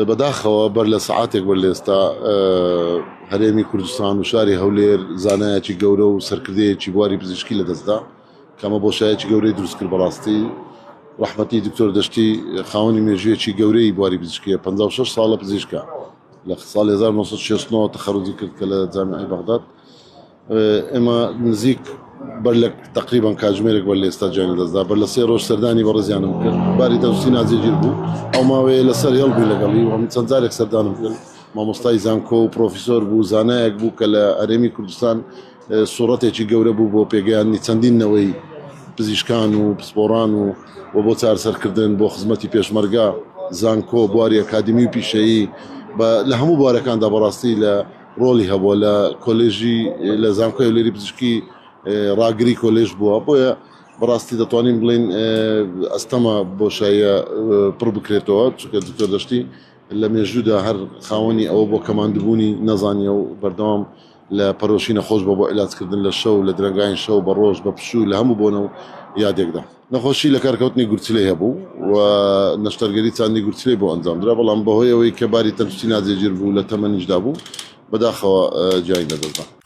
بەداخەوە بەر لە سعاتێک بەر لە ئێستا هەرێمی کوردستان و شاری هەولێر زانایەکی گەورە و سەرکردەیەکی بواری پزیشکی لەدەستدا کەمە بۆشایەکی گەورەی دروست کرد بەڕاستی ڕەحمەتی دکتۆر دەشتی خاوەنی مێژوویەکی گەورەی بواری پزیشکیە 56 ساڵە پزیشکە لە ساڵی 1969 تەخەڕوجی کرد کە لە جامیعەی بەغداد ئێمە نزیک بەر لە تقریبان کاتژمێرێک بەر لە ئێستا جیانی دەستدا بەر لە 3 ڕۆژ سەردانی بەڕێزیانم کرد باری دەستی ناجێگیر بوو ئەو ماوەیە لەسەر هێڵبووی لەگەڵی و هەموو چەند جارێک سەردانم کرد مامۆستای زانکۆ و پرۆفیسۆر بوو زانایەک بوو کە لە هەرێمی کوردستان سوڕەتێکی گەورە بوو بۆ پێگەیاندنی چەندینەوەی پزیشکان و پسپۆڕان و بۆ چارەسەرکردن بۆ خزمەتی پێشمەرگە زانکۆ بواری ئەکادمی و پیشەیی لە هەموو بوارەکاندا بەڕاستی لە ڕۆڵی هەبووە لە کۆلێژی لە زانکۆی هەولێری پزیشکی ڕاگری کۆلێژ بووە بۆیە بەڕاستی دەتوانین بڵین ئەستەمە بۆشاییە پڕ بکرێتەوە چونکە دکتۆر دەشتی لە مێژوودا هەر خاوەنی ئەوە بۆ کەماندبوونی نەزانیە و بەردەوام لە پەرۆشی نەخۆش بە بۆ عیلاجکردن لە شەو لە درەنگاین شەو بە ڕۆژ بە پشوو لە هەموو بۆنە و یادێکدا نەخۆشی لە کارکەوتنی گورچلەی هەبوو و نەشتەرگەری چاندی گورچلەی بۆ ئەنجامدرا بەڵام بەهۆی ئەوەی کە باری تەندروستی ناجێگیر بوو لە تەمەنیشدا بوو بەداخەوە جیای نەدەدا